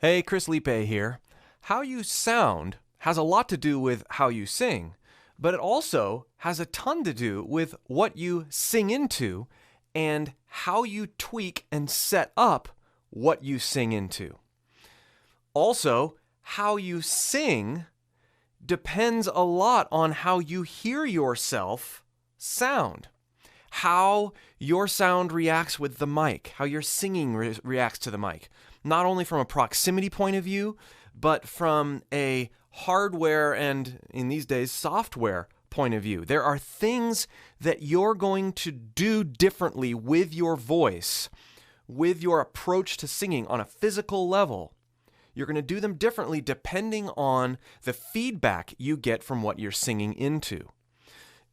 Hey, Chris Lipe here. How you sound has a lot to do with how you sing, but it also has a ton to do with what you sing into and how you tweak and set up what you sing into. Also, how you sing depends a lot on how you hear yourself sound. How your sound reacts with the mic, how your singing reacts to the mic. Not only from a proximity point of view, but from a hardware and, in these days, software point of view. There are things that you're going to do differently with your voice, with your approach to singing on a physical level. You're going to do them differently depending on the feedback you get from what you're singing into.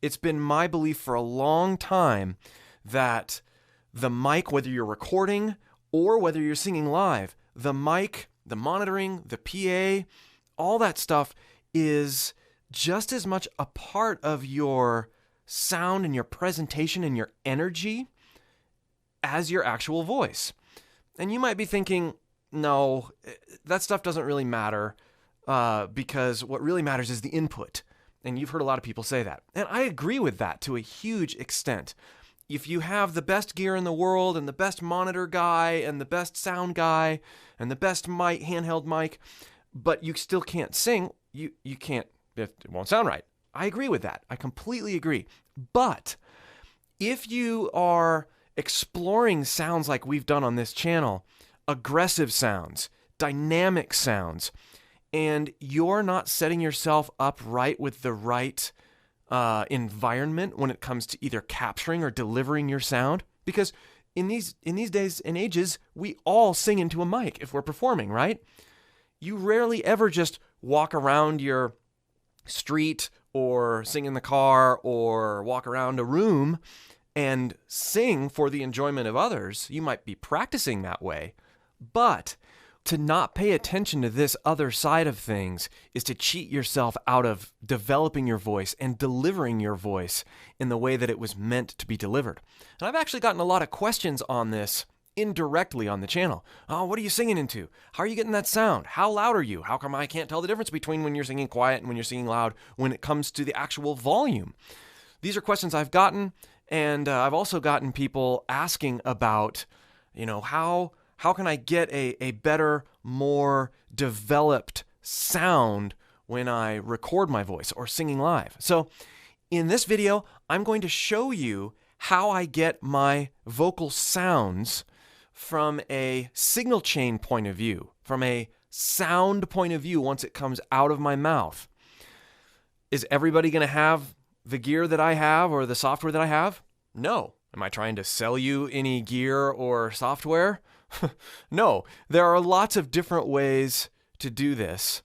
It's been my belief for a long time that the mic, whether you're recording or whether you're singing live, the mic, the monitoring, the PA, all that stuff is just as much a part of your sound and your presentation and your energy as your actual voice. And you might be thinking, no, that stuff doesn't really matter because what really matters is the input. And you've heard a lot of people say that. And I agree with that to a huge extent. If you have the best gear in the world and the best monitor guy and the best sound guy and the best mic, handheld mic, but you still can't sing, you can't, it won't sound right. I agree with that. I completely agree. But if you are exploring sounds like we've done on this channel, aggressive sounds, dynamic sounds, and you're not setting yourself up right with the right environment when it comes to either capturing or delivering your sound, because in these days and ages, we all sing into a mic if we're performing, right? You rarely ever just walk around your street or sing in the car or walk around a room and sing for the enjoyment of others. You might be practicing that way, but to not pay attention to this other side of things is to cheat yourself out of developing your voice and delivering your voice in the way that it was meant to be delivered. And I've actually gotten a lot of questions on this indirectly on the channel. Oh, what are you singing into? How are you getting that sound? How loud are you? How come I can't tell the difference between when you're singing quiet and when you're singing loud when it comes to the actual volume? These are questions I've gotten, and I've also gotten people asking about, how can I get a better, more developed sound when I record my voice or singing live? So in this video, I'm going to show you how I get my vocal sounds from a signal chain point of view, from a sound point of view once it comes out of my mouth. Is everybody going to have the gear that I have or the software that I have? No. Am I trying to sell you any gear or software? No, there are lots of different ways to do this,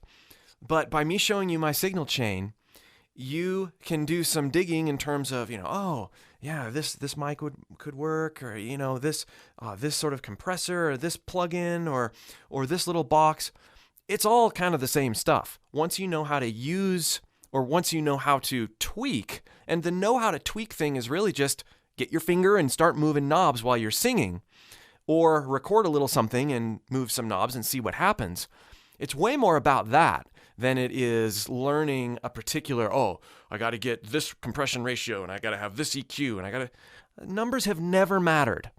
but by me showing you my signal chain, you can do some digging in terms of, this mic could work, or this sort of compressor, or this plugin, or this little box. It's all kind of the same stuff. Once you know how to use, or once you know how to tweak, and the know how to tweak thing is really just get your finger and start moving knobs while you're singing. Or record a little something and move some knobs and see what happens. It's way more about that than it is learning a particular, I got to get this compression ratio and I got to have this EQ and numbers have never mattered.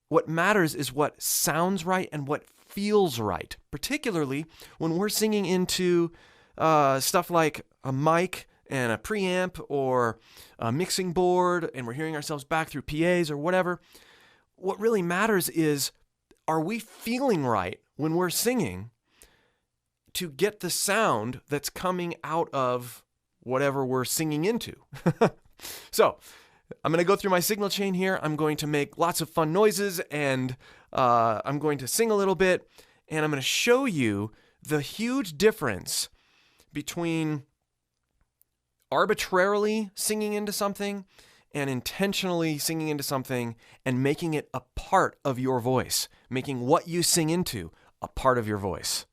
What matters is what sounds right and what feels right, particularly when we're singing into stuff like a mic and a preamp or a mixing board and we're hearing ourselves back through PAs or whatever. What really matters is, are we feeling right when we're singing to get the sound that's coming out of whatever we're singing into? So I'm going to go through my signal chain here. I'm going to make lots of fun noises and I'm going to sing a little bit, and I'm going to show you the huge difference between arbitrarily singing into something and intentionally singing into something and making it a part of your voice, making what you sing into a part of your voice.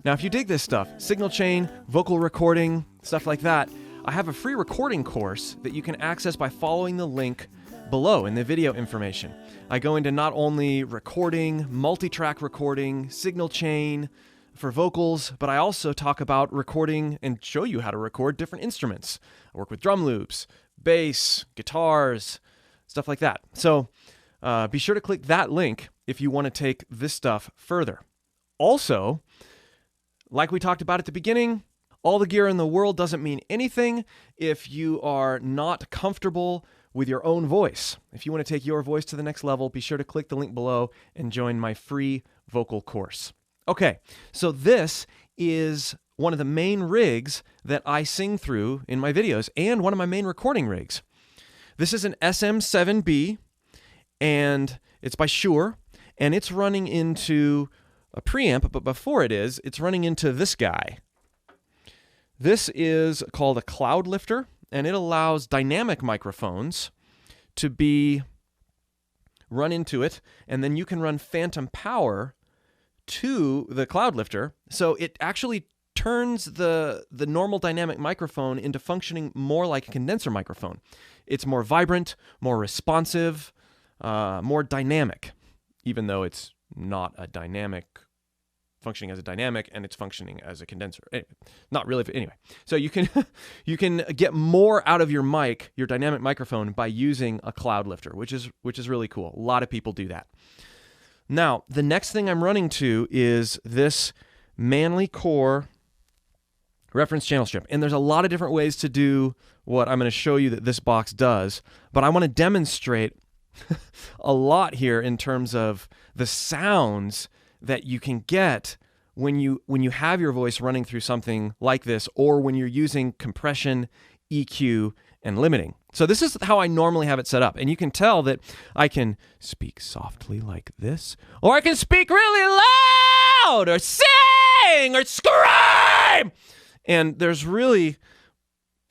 Now, if you dig this stuff, signal chain, vocal recording, stuff like that, I have a free recording course that you can access by following the link below in the video information. I go into not only recording, multi-track recording, signal chain for vocals, but I also talk about recording and show you how to record different instruments. I work with drum loops, bass, guitars, stuff like that. So be sure to click that link if you want to take this stuff further. Also, like we talked about at the beginning, all the gear in the world doesn't mean anything if you are not comfortable with your own voice. If you want to take your voice to the next level, be sure to click the link below and join my free vocal course. Okay, so this is one of the main rigs that I sing through in my videos and one of my main recording rigs. This is an SM7B, and it's by Shure, and it's running into a preamp, but before it's running into this guy. This is called a cloud lifter, and it allows dynamic microphones to be run into it, and then you can run phantom power to the cloud lifter. So it actually turns the normal dynamic microphone into functioning more like a condenser microphone. It's more vibrant, more responsive, more dynamic, even though it's not a dynamic, functioning as a dynamic, and it's functioning as a condenser. Anyway, not really. Anyway, so you can you can get more out of your mic, your dynamic microphone, by using a cloud lifter, which is really cool. A lot of people do that. Now, the next thing I'm running to is this Manly Core reference channel strip, and there's a lot of different ways to do what I'm going to show you that this box does, but I want to demonstrate a lot here in terms of the sounds that you can get when you have your voice running through something like this, or when you're using compression, EQ, and limiting. So this is how I normally have it set up, and you can tell that I can speak softly like this, or I can speak really loud, or sing, or scream, and there's really,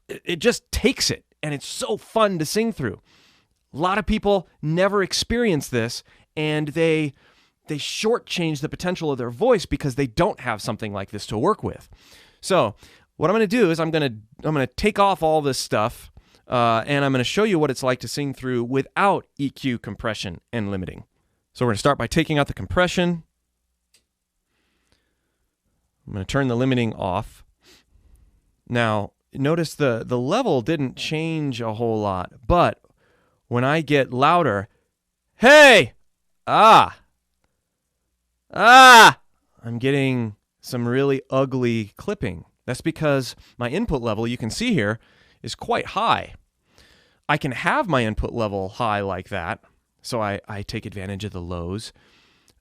it just takes it, and it's so fun to sing through. A lot of people never experience this, and they shortchange the potential of their voice because they don't have something like this to work with. So what I'm going to do is I'm going to take off all this stuff, and I'm going to show you what it's like to sing through without EQ, compression, and limiting. So we're going to start by taking out the compression. I'm going to turn the limiting off. Now, notice the level didn't change a whole lot, but when I get louder, hey, I'm getting some really ugly clipping. That's because my input level, you can see here, is quite high. I can have my input level high like that, so I take advantage of the lows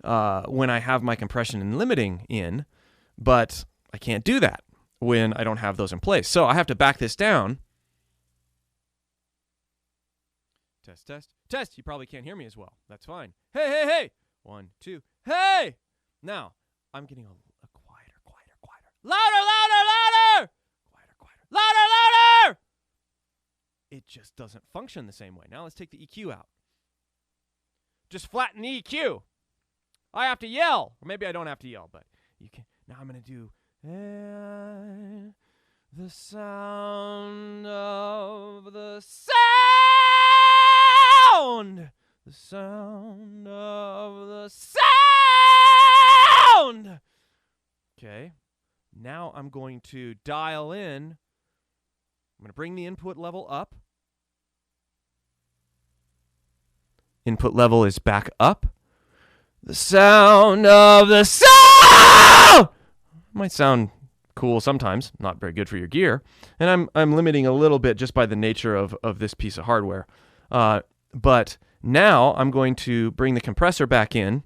when I have my compression and limiting in, but I can't do that when I don't have those in place. So I have to back this down. Test, test, test. You probably can't hear me as well. That's fine. Hey, hey, hey. 1, 2, hey! Now, I'm getting a quieter. Louder, louder, louder! Quieter. Louder, louder! It just doesn't function the same way. Now let's take the EQ out. Just flatten the EQ. I have to yell. Or maybe I don't have to yell, but you can. Now I'm going to do the sound of the sound. The sound of the sound. Okay. Now I'm going to dial in. I'm going to bring the input level up. Input level is back up. The sound of the sound. Might sound cool sometimes, not very good for your gear. And I'm limiting a little bit just by the nature of this piece of hardware. But now I'm going to bring the compressor back in.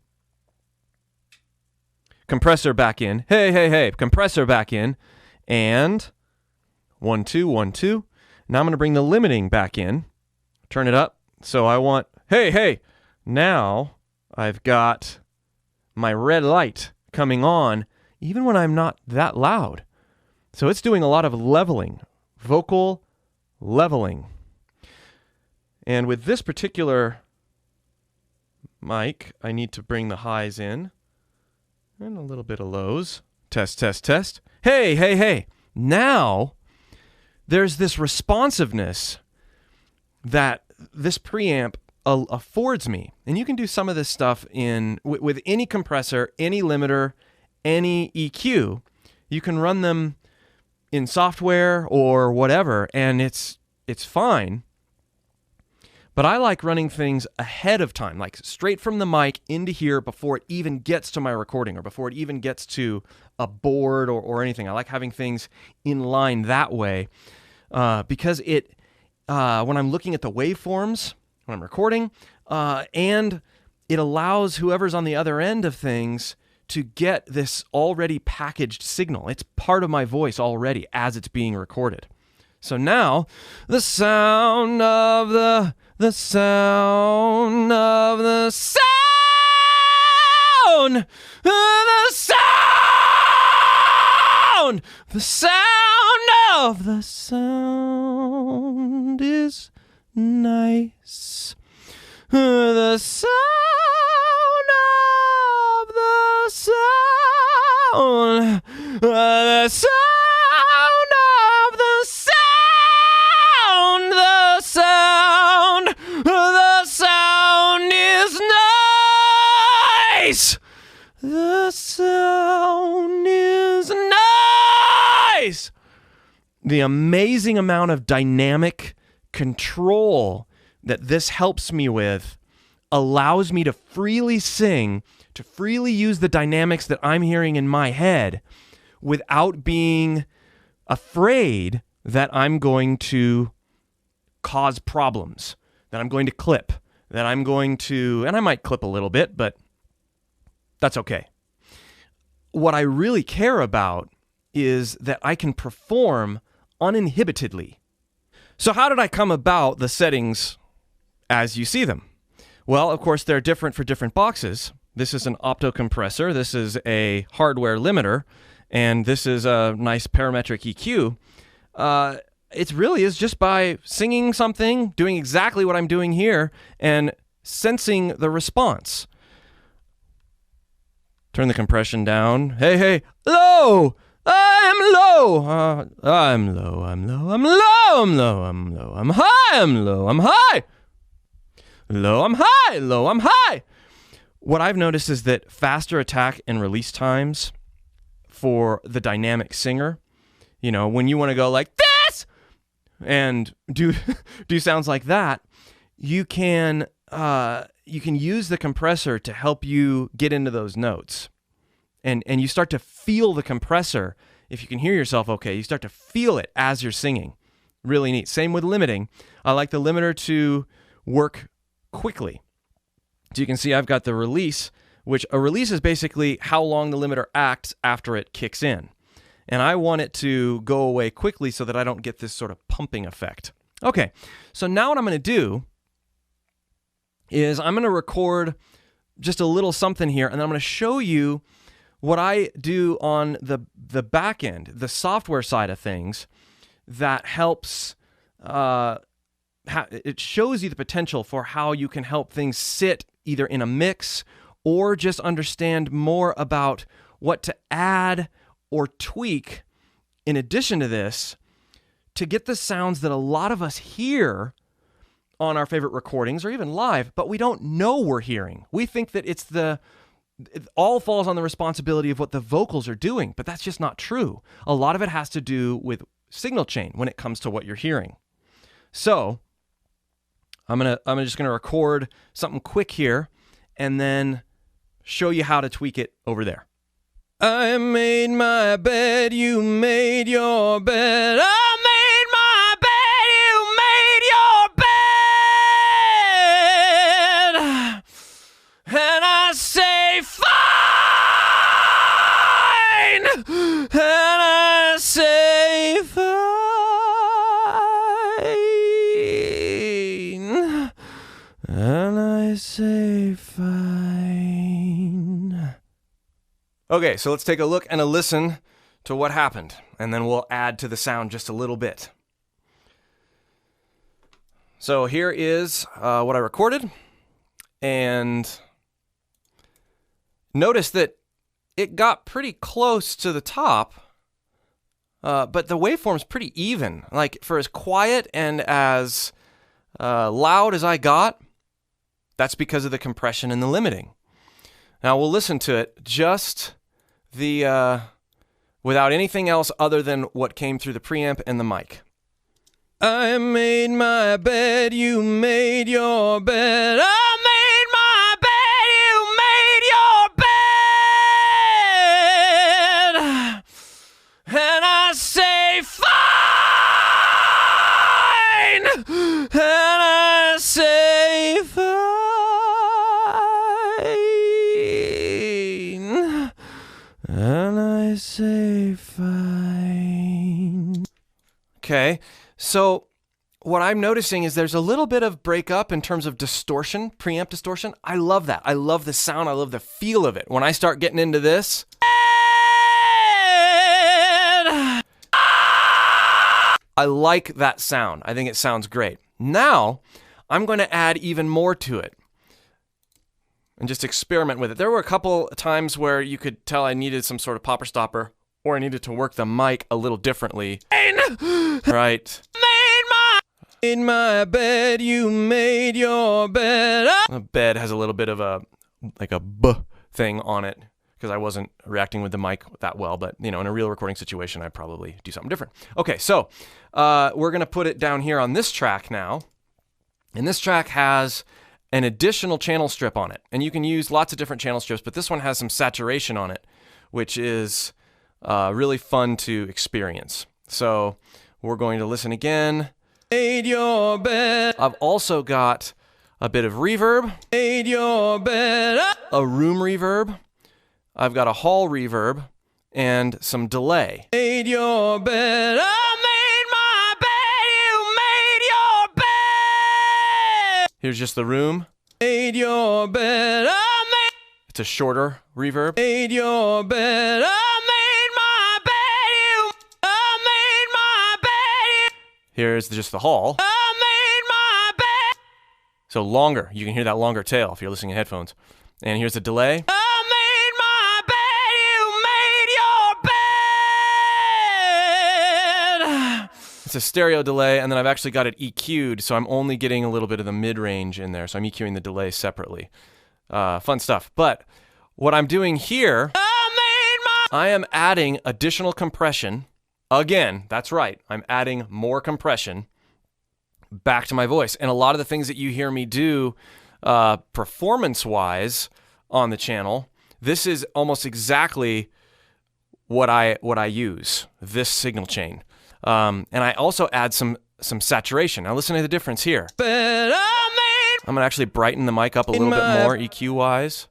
Compressor back in. Hey, hey, hey. Compressor back in. And 1, 2, 1, 2. Now I'm going to bring the limiting back in. Turn it up. So I want, hey, hey. Now I've got my red light coming on even when I'm not that loud. So it's doing a lot of leveling, vocal leveling. And with this particular mic, I need to bring the highs in and a little bit of lows Test, test, test. Hey, hey, hey. Now, there's this responsiveness that this preamp affords me. And you can do some of this stuff with any compressor, any limiter, any EQ. You can run them in software or whatever, and it's fine. But I like running things ahead of time, like straight from the mic into here before it even gets to my recording or before it even gets to a board or anything. I like having things in line that way because when I'm looking at the waveforms, when I'm recording, and it allows whoever's on the other end of things to get this already packaged signal. It's part of my voice already as it's being recorded. So now, the sound of the sound of the sound, the sound, the sound of the sound is nice. The sound of the sound, the sound of the sound, the sound, the sound is nice. The sound is nice. The amazing amount of dynamic control that this helps me with allows me to freely sing, to freely use the dynamics that I'm hearing in my head without being afraid that I'm going to cause problems, that I'm going to clip, that I'm going to, and I might clip a little bit, but that's okay. What I really care about is that I can perform uninhibitedly. So how did I come about the settings as you see them? Well, of course, they're different for different boxes. This is an opto compressor, this is a hardware limiter, and this is a nice parametric EQ. It really is just by singing something, doing exactly what I'm doing here, and sensing the response. Turn the compression down. Hey, hey, low! I'm low! I'm low, I'm low, I'm low, I'm low, I'm low, I'm high, I'm low, I'm high! Low, I'm high, low, I'm high! What I've noticed is that faster attack and release times for the dynamic singer, you know, when you want to go like this and do sounds like that, you can use the compressor to help you get into those notes. And you start to feel the compressor. If you can hear yourself okay, you start to feel it as you're singing. Really neat. Same with limiting. I like the limiter to work quickly. So you can see I've got the release, which a release is basically how long the limiter acts after it kicks in. And I want it to go away quickly so that I don't get this sort of pumping effect. Okay, so now what I'm going to do is I'm going to record just a little something here, and then I'm going to show you what I do on the back end, the software side of things, that helps, it shows you the potential for how you can help things sit either in a mix or just understand more about what to add or tweak in addition to this to get the sounds that a lot of us hear on our favorite recordings or even live, but we don't know we're hearing. We think that it all falls on the responsibility of what the vocals are doing, but that's just not true. A lot of it has to do with signal chain when it comes to what you're hearing. So I'm just gonna record something quick here and then show you how to tweak it over there. I made my bed, you made your bed. I made my bed, you made your bed. And I say fine. And I say fine. And I say fine. Okay, so let's take a look and a listen to what happened, and then we'll add to the sound just a little bit. So here is what I recorded, and notice that it got pretty close to the top, but the waveform's pretty even. Like, for as quiet and as loud as I got, that's because of the compression and the limiting. Now we'll listen to it just without anything else other than what came through the preamp and the mic. I made my bed, you made your bed. I made my bed, you made your bed. And I say fine. And I say fine. And I say fine. Okay. So what I'm noticing is there's a little bit of breakup in terms of distortion, preamp distortion. I love that. I love the sound. I love the feel of it. When I start getting into this, I like that sound. I think it sounds great. Now, I'm going to add even more to it and just experiment with it. There were a couple times where you could tell I needed some sort of popper stopper, or I needed to work the mic a little differently. Right. Made my bed, you made your bed. The bed has a little bit of a b thing on it because I wasn't reacting with the mic that well, but in a real recording situation, I'd probably do something different. Okay, so we're gonna put it down here on this track now, and this track has an additional channel strip on it, and you can use lots of different channel strips, but this one has some saturation on it, which is really fun to experience. So we're going to listen again. Made your bed. I've also got a bit of reverb. Made your bed. A room reverb. I've got a hall reverb and some delay. Made your bed. I made my bed. You made your bed. Here's just the room. Made your bed. I made. It's a shorter reverb. Made your bed. Here's just the hall. I made my bed. So longer. You can hear that longer tail if you're listening in headphones. And here's the delay. I made my bed. You made your bed. It's a stereo delay, and then I've actually got it EQ'd, so I'm only getting a little bit of the mid-range in there. So I'm EQing the delay separately. Fun stuff. But what I'm doing here, I am adding additional compression. Again, that's right. I'm adding more compression back to my voice. And a lot of the things that you hear me do performance-wise on the channel, this is almost exactly what I use, this signal chain. And I also add some saturation. Now listen to the difference here. I'm going to actually brighten the mic up a little bit more EQ-wise.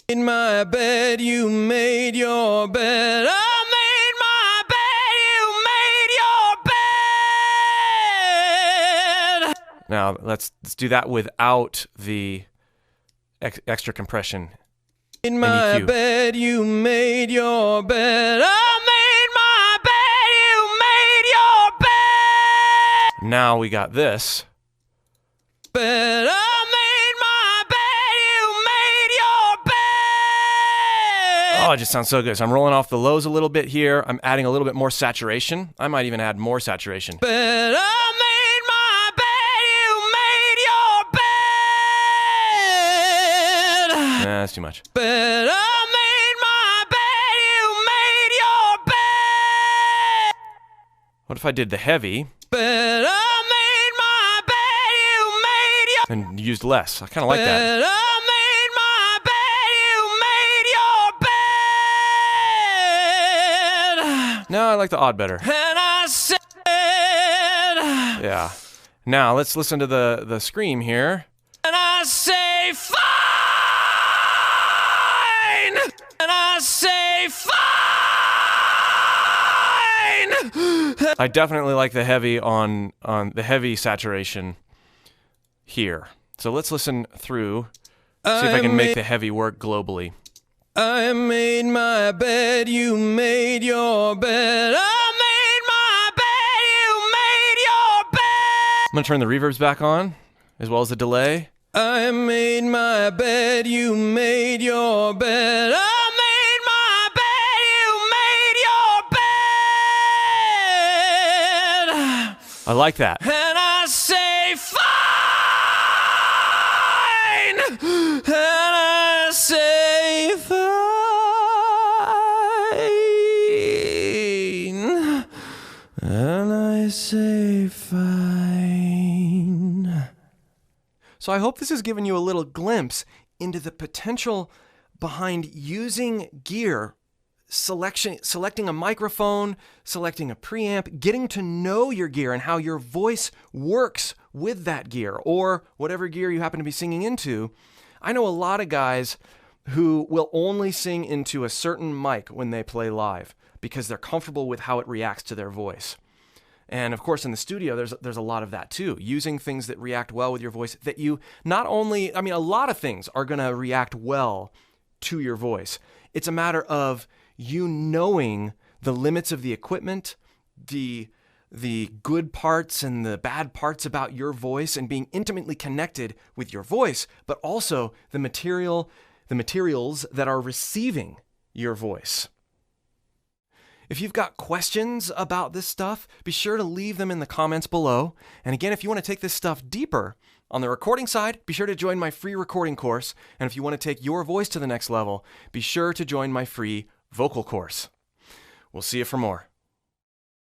In my bed, you made your bed. Now, let's do that without the extra compression. In my bed, you made your bed. I made my bed, you made your bed. Now we got this. Bed, I made my bed, you made your bed. Oh, it just sounds so good. So I'm rolling off the lows a little bit here. I'm adding a little bit more saturation. I might even add more saturation. Bed, that's too much. But I made my bed, you made your bed. What if I did the heavy? But I made my bed, you made your. And used less. I kind of like that. But I made my bed, you made your bed. No, I like the odd better. And I said. Yeah. Now let's listen to the scream here. And I say fine. And I say fine. I definitely like the heavy on the heavy saturation here. So let's listen through. See if I can make the heavy work globally. I made my bed, you made your bed. I made my bed, you made your bed. I'm gonna turn the reverbs back on, as well as the delay. I made my bed, you made your bed. I made like that. And I say fine! And I say fine! And I say fine. So I hope this has given you a little glimpse into the potential behind using gear, selecting a microphone, selecting a preamp, getting to know your gear and how your voice works with that gear or whatever gear you happen to be singing into. I know a lot of guys who will only sing into a certain mic when they play live because they're comfortable with how it reacts to their voice. And of course, in the studio, there's a lot of that too, using things that react well with your voice that you not only, a lot of things are going to react well to your voice. It's a matter of you knowing the limits of the equipment, the good parts and the bad parts about your voice and being intimately connected with your voice, but also the materials that are receiving your voice. If you've got questions about this stuff, be sure to leave them in the comments below. And again, if you want to take this stuff deeper on the recording side, be sure to join my free recording course. And if you want to take your voice to the next level, be sure to join my free vocal course. We'll see you for more.